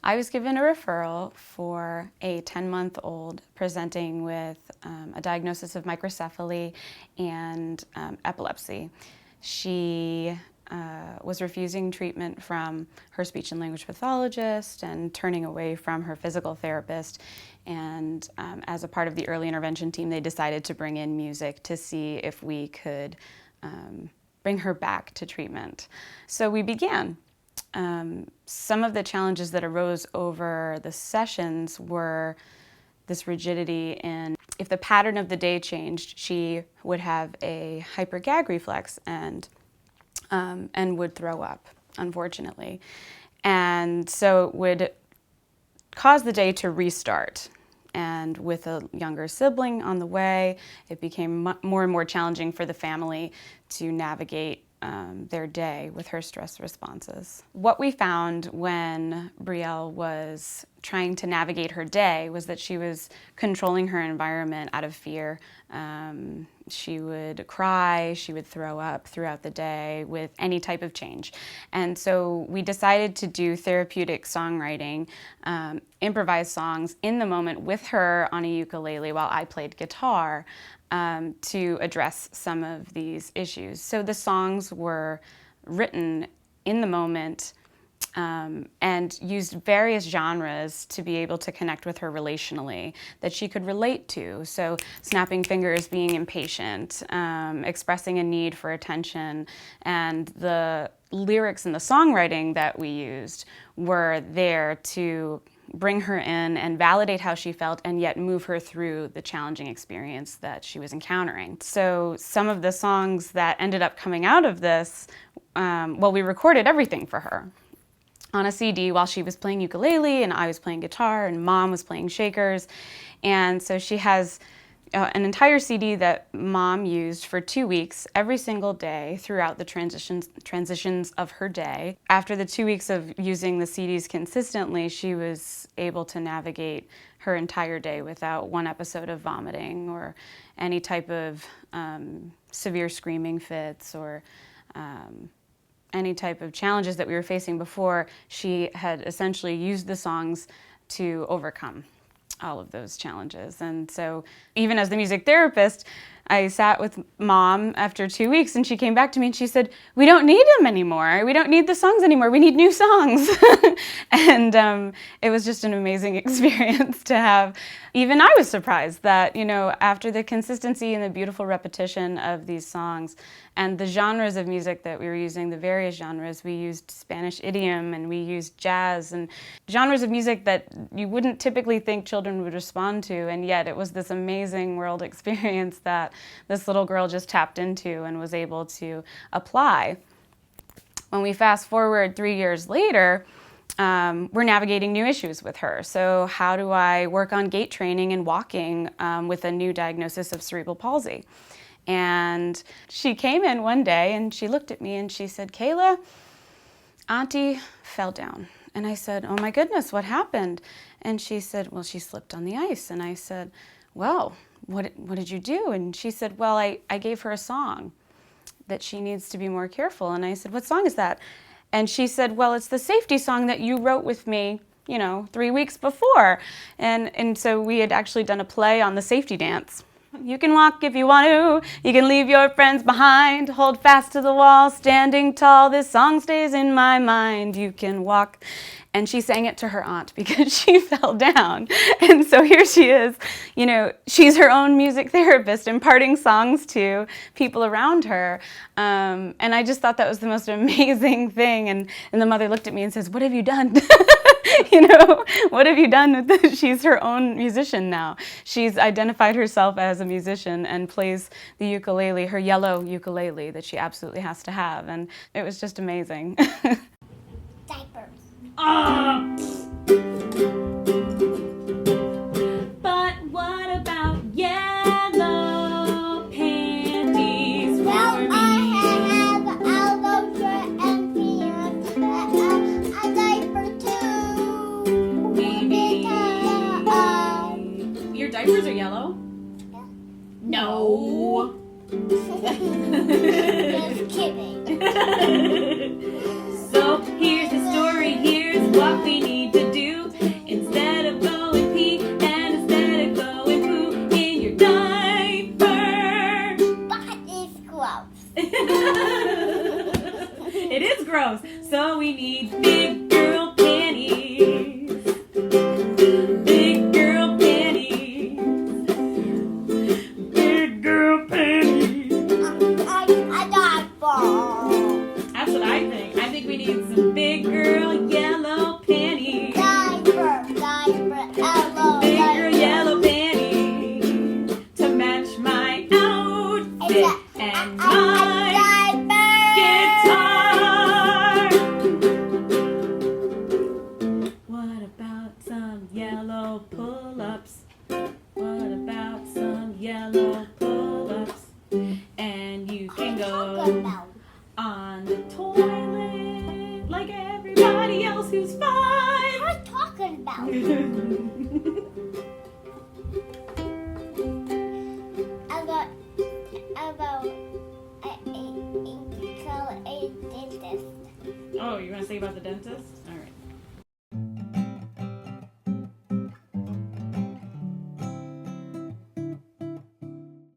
I was given a referral for a 10-month-old presenting with a diagnosis of microcephaly and epilepsy. She was refusing treatment from her speech and language pathologist and turning away from her physical therapist. And as a part of the early intervention team, they decided to bring in music to see if we could bring her back to treatment. So we began. Some of the challenges that arose over the sessions were this rigidity in if the pattern of the day changed, she would have a hypergag reflex and would throw up, unfortunately. And so it would cause the day to restart. And with a younger sibling on the way, it became more and more challenging for the family to navigate their day with her stress responses. What we found when Brielle was trying to navigate her day was that she was controlling her environment out of fear. She would cry, she would throw up throughout the day with any type of change. And so we decided to do therapeutic songwriting, improvised songs in the moment with her on a ukulele while I played guitar. To address some of these issues. So the songs were written in the moment and used various genres to be able to connect with her relationally that she could relate to. So snapping fingers, being impatient, expressing a need for attention, and the lyrics and the songwriting that we used were there to bring her in and validate how she felt and yet move her through the challenging experience that she was encountering. So some of the songs that ended up coming out of this, we recorded everything for her on a CD while she was playing ukulele and I was playing guitar and Mom was playing shakers. And so she has an entire CD that Mom used for 2 weeks every single day throughout the transitions of her day. After the 2 weeks of using the CDs consistently, she was able to navigate her entire day without one episode of vomiting or any type of severe screaming fits or any type of challenges that we were facing before. She had essentially used the songs to overcome all of those challenges. And so even as the music therapist, I sat with Mom after 2 weeks and she came back to me and she said, "We don't need them anymore. We don't need the songs anymore. We need new songs." And it was just an amazing experience to have. Even I was surprised that, after the consistency and the beautiful repetition of these songs and the genres of music that we were using, the various genres, we used Spanish idiom and we used jazz and genres of music that you wouldn't typically think children would respond to, and yet it was this amazing world experience that this little girl just tapped into and was able to apply. When we fast forward 3 years later, we're navigating new issues with her. So how do I work on gait training and walking with a new diagnosis of cerebral palsy? And she came in one day and she looked at me and she said, "Kayla, Auntie fell down." And I said, "Oh my goodness, what happened?" And she said, "Well, she slipped on the ice." And I said, "Well, what did you do?" And she said, "Well, I gave her a song that she needs to be more careful." And I said, "What song is that?" And she said, "Well, it's the safety song that you wrote with me, 3 weeks before." And so we had actually done a play on the safety dance. "You can walk if you want to, you can leave your friends behind, hold fast to the wall, standing tall, this song stays in my mind, you can walk." And she sang it to her aunt because she fell down. And so here she is, she's her own music therapist, imparting songs to people around her. And I just thought that was the most amazing thing. And the mother looked at me and says, "What have you done?" What have you done with this? She's her own musician now. She's identified herself as a musician and plays the ukulele, her yellow ukulele that she absolutely has to have. And it was just amazing. Diapers. But what about yellow panties? Well, I have a yellow shirt and pants, a diaper too. Maybe. Your diapers are yellow? Yeah. No. Just kidding. So here's the story, here's what we need. It is gross. So we need big girl panties. Big girl panties. Big girl panties. I diaper. That's what I think. I think we need some big girl yellow panties. Diaper, yellow. Big girl yellow panties to match my outfit and my guitar. What about some yellow pull-ups? What about some yellow pull-ups? And you can go on the toilet like everybody else who's fine. What are you talking about? About a dentist. Oh, you want to say about the dentist?